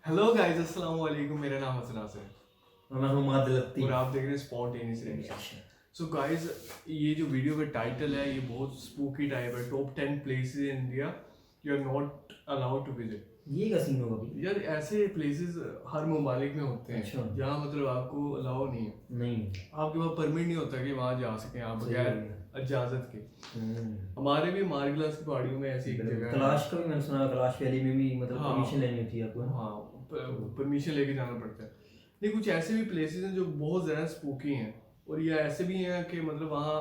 Hello guys, अस्सलाम वालेकुम। मेरा नाम हसन नासिर है और आप देख रहे हैं स्पॉन्टेनियस रिएक्शन। सो गाइस, ये जो वीडियो का टाइटल है ये बहुत स्पूकी टाइप है। Top 10 places in India you are not allowed to visit. ये का सीन होगा भी यार ऐसे प्लेसेस हर ममालिक में होते हैं अच्छा। जहाँ मतलब आपको अलाउ नहीं है, नहीं आपके पास परमिट नहीं होता कि वहाँ जा सकें आप बगैर इजाजत के। हमारे भी मारगिलास की पहाड़ियों में ऐसी एक जगह है। कैलाश का भी मैंने सुना, कैलाश वैली में भी मतलब हाँ। परमिशन लेनी होती है आपको। हाँ, परमिशन लेके जाना पड़ता है। नहीं, कुछ ऐसे भी प्लेसेस हैं जो बहुत ज़्यादा स्पूकी हैं और ये ऐसे भी हैं कि मतलब वहाँ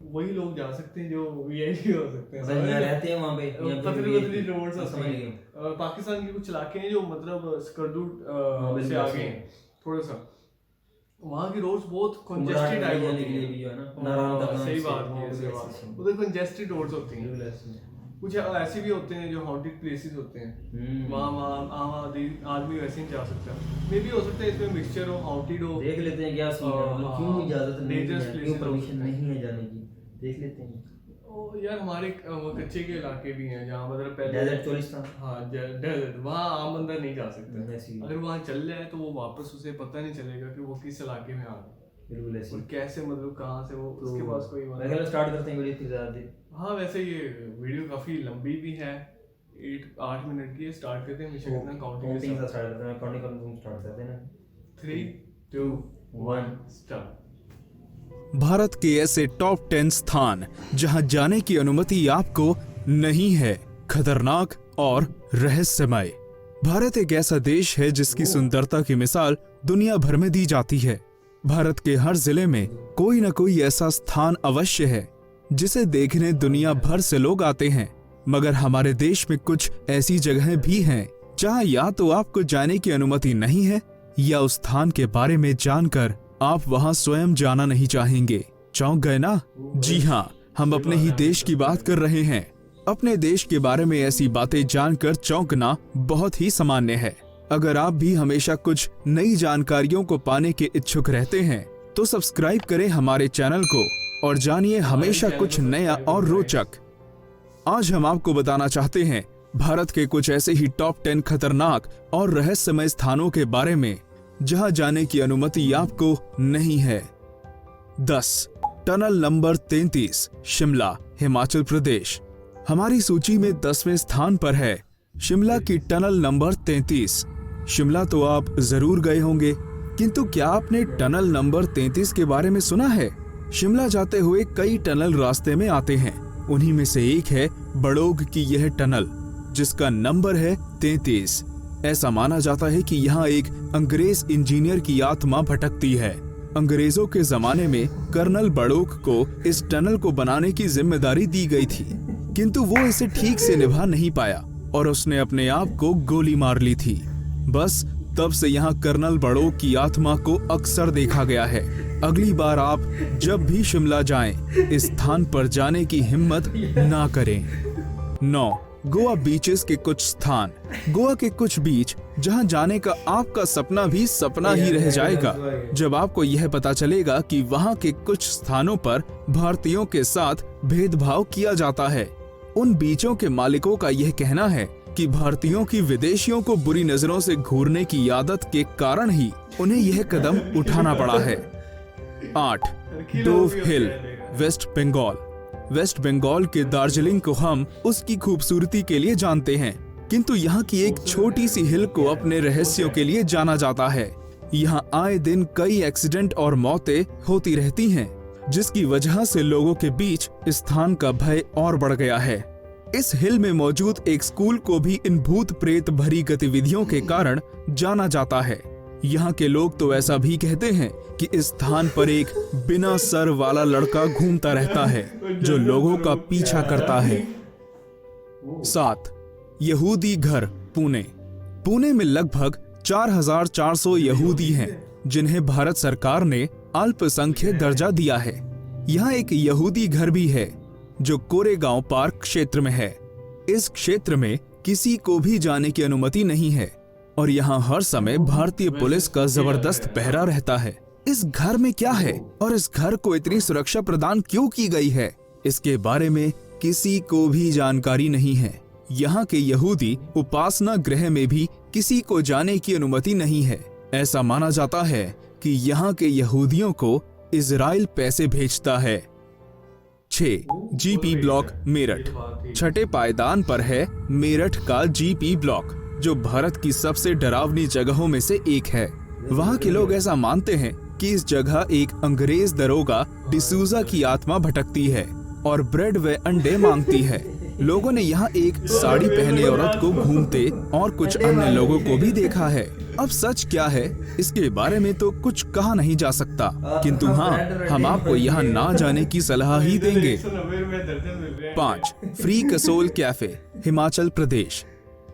वही लोग जा सकते हैं जो वीआईपी हो सकते हैं, मतलब यहाँ रहते हैं वहाँ पे पतली रोड्स समझ होती गए। हैं। पाकिस्तान के कुछ इलाके हैं जो मतलब स्कर्दू से आगे हैं थोड़ा सा। वहाँ की रोड्स बहुत कंजेस्टेड टाइप होती हैं। सही बात है, उधर कंजेस्टेड रोड्स होती हैं। कुछ ऐसे भी होते हैं जो हॉन्टेड प्लेसेस होते हैं, वहाँ आम आदमी वैसे नहीं जा सकता। मे भी हो सकता है इसमें मिक्सचर हो, हॉन्टेड हो। देख लेते हैं क्या सीन है, मतलब क्यों इजाजत नहीं Dangerous है, क्यों places परमिशन होते हैं। नहीं है जाने की, देख लेते हैं। यार हमारे कच्चे के इलाके भी हैं जहाँ मतलब पहले डेजर्ट चोलिस्तान। हाँ, डेजर्ट, वहाँ आम बंदा नहीं जा सकता। ऐसी अगर वहाँ चल जाए तो वो वापस उसे पता नहीं चलेगा कि वो किस इलाके में आ गया बिल्कुल ऐसी। और कैसे मतलब कहाँ से वो उसके पास कोई मैं कहता स्टार्ट करते हैं वीडियो इतनी ज़्यादा देर। हाँ, वैसे ये वीडियो काफी लंबी भी है, 8 मिनट की है। स्टार्ट करते हैं मिशन कितना काउंटिंग से स्टार्ट करते हैं, काउंटिंग करते हैं, स्टार्ट करते हैं ना। 3 2 1 स्टार्ट। भारत के ऐसे टॉप 10 स्थान जहां जाने की अनुमति आपको नहीं है, खतरनाक और रहस्यमय। भारत एक ऐसा देश है जिसकी सुंदरता की मिसाल दुनिया भर में दी जाती है। भारत के हर जिले में कोई न कोई ऐसा स्थान अवश्य है जिसे देखने दुनिया भर से लोग आते हैं, मगर हमारे देश में कुछ ऐसी जगहें भी हैं जहां या तो आपको जाने की अनुमति नहीं है या उस स्थान के बारे में जानकर आप वहां स्वयं जाना नहीं चाहेंगे। चौंक गए ना? जी हाँ, हम अपने ही देश की बात कर रहे हैं। अपने देश के बारे में ऐसी बातें जानकर चौंकना बहुत ही सामान्य है। अगर आप भी हमेशा कुछ नई जानकारियों को पाने के इच्छुक रहते हैं तो सब्सक्राइब करें हमारे चैनल को और जानिए हमेशा कुछ नया और रोचक। आज हम आपको बताना चाहते हैं भारत के कुछ ऐसे ही टॉप 10 खतरनाक और रहस्यमय स्थानों के बारे में जहां जाने की अनुमति आपको नहीं है। 10 टनल नंबर 33, शिमला, हिमाचल प्रदेश। हमारी सूची में 10वें स्थान पर है शिमला की टनल नंबर 33। शिमला तो आप जरूर गए होंगे, किंतु क्या आपने टनल नंबर 33 के बारे में सुना है? शिमला जाते हुए कई टनल रास्ते में आते हैं, उन्हीं में से एक है बड़ोग की यह टनल जिसका नंबर है 33। ऐसा माना जाता है कि यहाँ एक अंग्रेज इंजीनियर की आत्मा भटकती है। अंग्रेजों के जमाने में कर्नल बड़ोग को इस टनल को बनाने की जिम्मेदारी दी गई थी, किंतु वो इसे ठीक से निभा नहीं पाया और उसने अपने आप को गोली मार ली थी। बस तब से यहाँ कर्नल बड़ोग की आत्मा को अक्सर देखा गया है। अगली बार आप जब भी शिमला जाएं, इस स्थान पर जाने की हिम्मत ना करें। 9 गोवा बीचेस के कुछ स्थान। गोवा के कुछ बीच जहां जाने का आपका सपना भी सपना ही रह जाएगा जब आपको यह पता चलेगा कि वहां के कुछ स्थानों पर भारतीयों के साथ भेदभाव किया जाता है। उन बीचों के मालिकों का यह कहना है कि भारतीयों की विदेशियों को बुरी नजरों से घूरने की आदत के कारण ही उन्हें यह कदम उठाना पड़ा है। 8 डोव हिल, वेस्ट बंगाल। वेस्ट बंगाल के दार्जिलिंग को हम उसकी खूबसूरती के लिए जानते हैं, किंतु यहाँ की एक छोटी सी हिल को अपने रहस्यों के लिए जाना जाता है। यहाँ आए दिन कई एक्सीडेंट और मौतें होती रहती हैं, जिसकी वजह से लोगों के बीच स्थान का भय और बढ़ गया है। इस हिल में मौजूद एक स्कूल को भी इन भूत प्रेत भरी गतिविधियों के कारण जाना जाता है। यहाँ के लोग तो ऐसा भी कहते हैं कि इस स्थान पर एक बिना सर वाला लड़का घूमता रहता है जो लोगों का पीछा करता है। 7 यहूदी घर, पुणे। पुणे में लगभग 4400 यहूदी हैं जिन्हें भारत सरकार ने अल्पसंख्यक दर्जा दिया है। यहाँ एक यहूदी घर भी है जो कोरेगांव पार्क क्षेत्र में है। इस क्षेत्र में किसी को भी जाने की अनुमति नहीं है और यहाँ हर समय भारतीय पुलिस का जबरदस्त पहरा रहता है। इस घर में क्या है और इस घर को इतनी सुरक्षा प्रदान क्यों की गई है, इसके बारे में किसी को भी जानकारी नहीं है। यहाँ के यहूदी उपासना गृह में भी किसी को जाने की अनुमति नहीं है। ऐसा माना जाता है कि यहाँ के यहूदियों को इजराइल पैसे भेजता है। 6. GP block Meerut. छठे पायदान पर है मेरठ का जीपी ब्लॉक, जो भारत की सबसे डरावनी जगहों में से एक है। वहाँ के लोग ऐसा मानते हैं कि इस जगह एक अंग्रेज दरोगा डिसूजा की आत्मा भटकती है और ब्रेड व अंडे मांगती है। लोगों ने यहाँ एक साड़ी पहने औरत को घूमते और कुछ अन्य लोगों को भी देखा है। अब सच क्या है इसके बारे में तो कुछ कहा नहीं जा सकता, किंतु हाँ, हम आपको यहाँ ना जाने की सलाह ही देंगे। 5. Free Kasol cafe, Himachal Pradesh.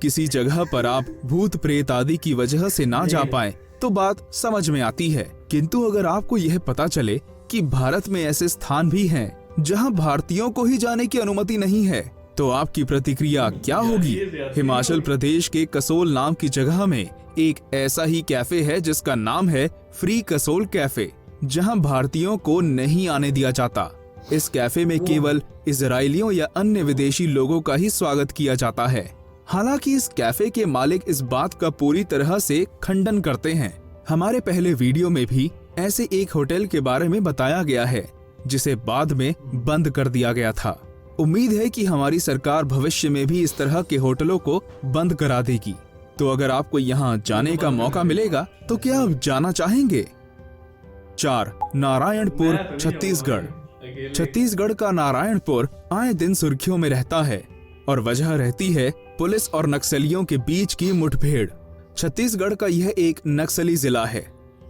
किसी जगह पर आप भूत प्रेत आदि की वजह से ना जा पाए तो बात समझ में आती है, किंतु अगर आपको यह पता चले कि भारत में ऐसे स्थान भी हैं जहां भारतीयों को ही जाने की अनुमति नहीं है, तो आपकी प्रतिक्रिया क्या होगी? हिमाचल प्रदेश के कसोल नाम की जगह में एक ऐसा ही कैफे है जिसका नाम है फ्री कसोल कैफे, जहां भारतीयों को नहीं आने दिया जाता। इस कैफे में केवल इजरायलियों या अन्य विदेशी लोगों का ही स्वागत किया जाता है। हालांकि इस कैफे के मालिक इस बात का पूरी तरह से खंडन करते हैं। हमारे पहले वीडियो में भी ऐसे एक होटल के बारे में बताया गया है जिसे बाद में बंद कर दिया गया था। उम्मीद है कि हमारी सरकार भविष्य में भी इस तरह के होटलों को बंद करा देगी। तो अगर आपको यहाँ जाने का मौका मिलेगा तो क्या आप जाना चाहेंगे? 4. नारायणपुर, छत्तीसगढ़। छत्तीसगढ़ का नारायणपुर आए दिन सुर्खियों में रहता है और वजह रहती है पुलिस और नक्सलियों के बीच की मुठभेड़। छत्तीसगढ़ का यह एक नक्सली जिला है।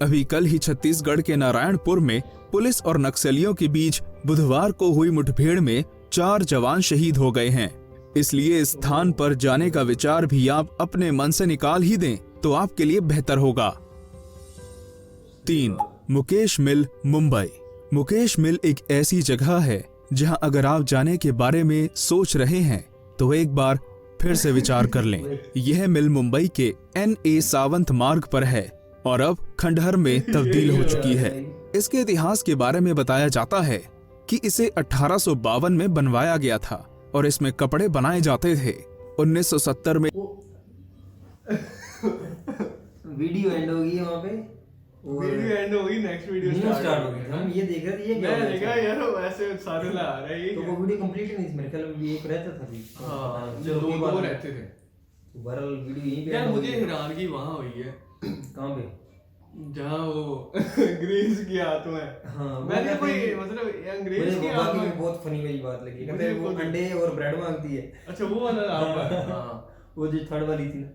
अभी कल ही छत्तीसगढ़ के नारायणपुर में पुलिस और नक्सलियों के बीच बुधवार को हुई मुठभेड़ में 4 जवान शहीद हो गए हैं। इसलिए इस स्थान पर जाने का विचार भी आप अपने मन से निकाल ही दें तो आपके लिए बेहतर होगा। 3. मुकेश मिल, मुंबई। मुकेश मिल एक ऐसी जगह है जहां अगर आप जाने के बारे में सोच रहे हैं तो एक बार फिर से विचार कर लें। यह मिल मुंबई के NA सावंत मार्ग पर है और अब खंडहर में तब्दील हो चुकी है। इसके इतिहास के बारे में बताया जाता है कि इसे 1852 में बनवाया गया था और इसमें कपड़े बनाए जाते थे। 1970 में वीडियो एंड होगी वहाँ पे, वीडियो एंड होगी, नेक्स्ट वीडियो स्टार्ट होगी। हम ये देख रहे थे, ये क्या मैं देखा यार वैसे सारे ला रहा है। तो वो वीडियो कंप्लीट नहीं थी मेरे ख्याल में, एक रहता था भी। हां, जो दो रहते थे। बहरहाल वीडियो यहीं पे यार मुझे हैरानगी वहां हुई है। कहां पे? जहाँ वो अंग्रेज की आत्मा है। हाँ, मैंने कोई मतलब अंग्रेज की आत्मा में बहुत फनी वाली बात लगी, कहते हैं वो अंडे और ब्रेड मांगती है। अच्छा वो वाला आत्मा है। हां वो जो थर्ड वाली थी ना,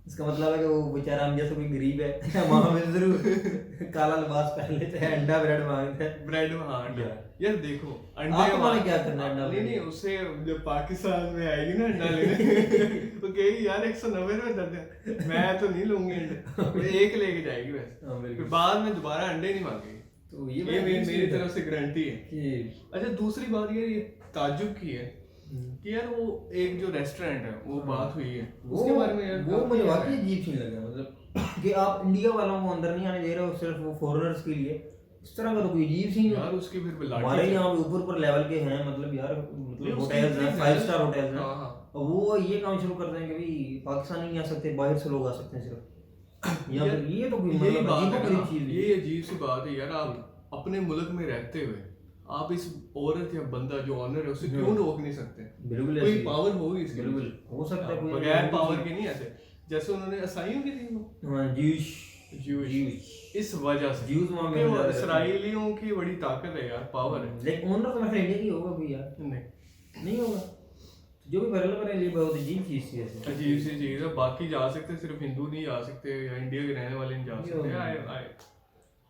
इसका मतलब है कि वो बेचारा हम जैसा कोई गरीब है वहां में जरूर काला लिबास पहन लेते हैं, अंडा ब्रेड मांगते हैं। ब्रेड हाँ अंडा। यार देखो अंडे आपने क्या करना है अंडा? नहीं उससे जब पाकिस्तान में आएगी ना अंडा लेने तो कहेगी यार 190 रुपए दे दे, मैं तो नहीं लूंगी अंडे, एक लेके जाएगी वैसे, फिर बाद में दोबारा अंडे नहीं मांगेगी। तो ये मेरी तरफ से गारंटी है कि। अच्छा दूसरी बात ये ताज्जुब की है कि यार वो एक जो रेस्टोरेंट है वो बात हुई है उसके बारे में यार वो मुझे वाकई अजीब सीन लगा, मतलब कि आप इंडिया वालों को अंदर नहीं आने दे रहे हो, सिर्फ वो फॉरेनर्स के लिए। इस तरह का तो कोई अजीब सीन यार उसके फिर हमारे यहाँ ऊपर लेवल के हैं, मतलब यार मतलब होटल्स हैं, 5 स्टार होटल्स हैं, और वो ये काम शुरू कर देंगे कि भाई पाकिस्तान नहीं आ सकते, बाहर से लोग आ सकते हैं सिर्फ। ये तो कोई मतलब अजीब चीज, ये अजीब सी बात है यार। आप अपने मुल्क में रहते हुए आप इस औरत या बंदा जो ऑनर है उसे क्यों रोक नहीं सकते? बिल्कुल कोई पावर होगी इसके, बिल्कुल हो सकता है, बगैर पावर के नहीं ऐसे जैसे उन्होंने ईसाइयों की थी वो। हां ज्यूश इस वजह से ज्यूज वहां में इसराइलियों की बड़ी ताकत है यार, पावर है। लेकिन ओनर तो मेरे इंडिया की होगा कोई यार, नहीं होगा जो भी बरल मेरे लिए बहुत अजीब चीज थी, ऐसे अजीब सी चीज है। बाकी जा सकते, सिर्फ हिंदू नहीं जा सकते या इंडिया के रहने वाले नहीं जा सकते।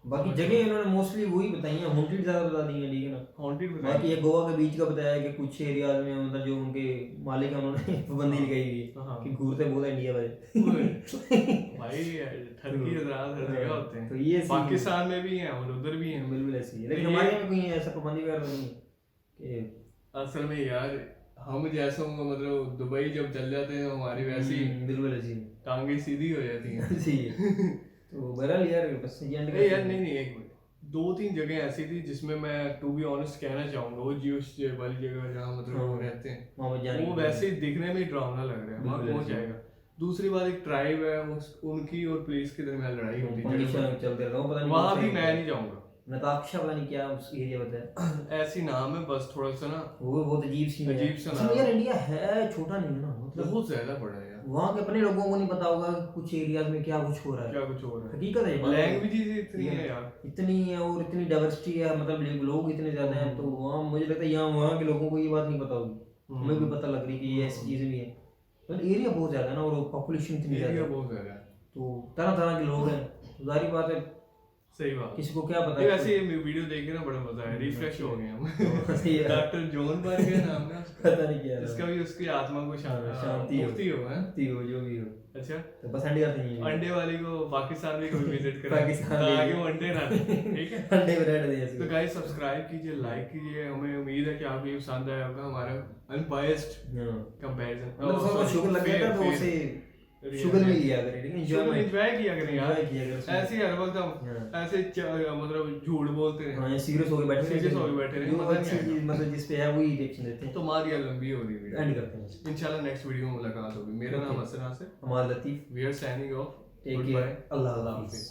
बाकी जगह इन्होंने मोस्टली वही बताई है, हॉन्टेड ज्यादा बता दी है, ठीक है ना, हॉन्टेड बताया। बाकी ये गोवा के बीच का बताया कि कुछ एरियाज में मतलब जो उनके मालिक हैं उन्होंने पाबंदी लगाई हुई है कि घूरते बहुत इंडिया वाले भाई ठरकी हजरात हर जगह होते हैं, तो ये पाकिस्तान में भी हैं और उधर भी हैं, बिल्कुल ऐसी है। लेकिन हमारे में कोई ऐसा पाबंदी वगैरह नहीं कि असल में यार हम जैसों को मतलब दुबई जब चल जाते हैं हमारी वैसी बिल्कुल ऐसी टांगे सीधी हो जाती हैं। तो बहरहाल यार बस ये यार नहीं एक मिनट, 2-3 जगह ऐसी थी जिसमें मैं टू बी ऑनेस्ट कहना चाहूंगा, वो जियोस वाली जगह जहाँ मतलब वो रहते हैं वो वैसे ही दिखने में डरावना लग रहा है, वहाँ पहुंच जाएगा। दूसरी बात एक ट्राइब है, उनकी और पुलिस के दरमियान लड़ाई होती है, वहाँ भी मैं नहीं जाऊंगा। नताक्षा पता नहीं क्या उस एरिया बताया, ऐसी नाम है बस, थोड़ा सा ना वो बहुत अजीब सा नाम है यार। इंडिया है छोटा नहीं है ना, मतलब बहुत ज्यादा बड़ा है यार। वहाँ के अपने लोगों को नहीं पता होगा कुछ एरियाज में क्या कुछ हो रहा है, क्या कुछ हो रहा है, हकीकत है। लैंग्वेजेस इतनी है यार, इतनी है और इतनी डाइवर्सिटी है, मतलब लोग इतने ज्यादा हैं, तो वहाँ मुझे लगता है यहाँ वहाँ के लोगों को ये बात नहीं पता होगी, हमें भी पता लग रही कि ये ऐसी चीजें भी है। तो एरिया बहुत ज्यादा है ना, और पॉपुलेशन इतनी ज्यादा है, बहुत ज्यादा है, तो तरह तरह के लोग हैं, जाहिर बात है। सही बात, किसी को क्या पता है। वैसे ये वीडियो देख के ना बड़ा मजा आया, रिफ्रेश हो गए हम। डॉक्टर जॉन बर्ग नाम है उसका, पता नहीं क्या है, इसका भी उसकी आत्मा को शांति हो जो भी हो। अच्छा, तो बस अंडे खाते हैं, अंडे वाली को पाकिस्तान में कभी विजिट करें, पाकिस्तान ताकि वो अंडे ना दे, ठीक है। अंडे ब्रेड दे। तो गाइस सब्सक्राइब कीजिए, लाइक कीजिए, हमें उम्मीद है कि आपको ये पसंद आया होगा हमारा अनबायस्ड कंपैरिजन। मतलब थोड़ा शुगर लग गया था तो उसे शुगर में लिया करें, ठीक है, एंजॉय किया करें यार, ऐसे हर वक्त हम ऐसे मतलब झूठ बोलते हैं, हां सीरियस होके बैठे रहे, मतलब जिस पे है वही रिएक्शन देते हैं। तो हमारी ये लंबी हो रही है, एंड करते हैं इंशाल्लाह नेक्स्ट वीडियो में मुलाकात होगी। मेरा नाम हसन नासिर, हमारा Latif, we are signing off, take care, Allah हाफिज़।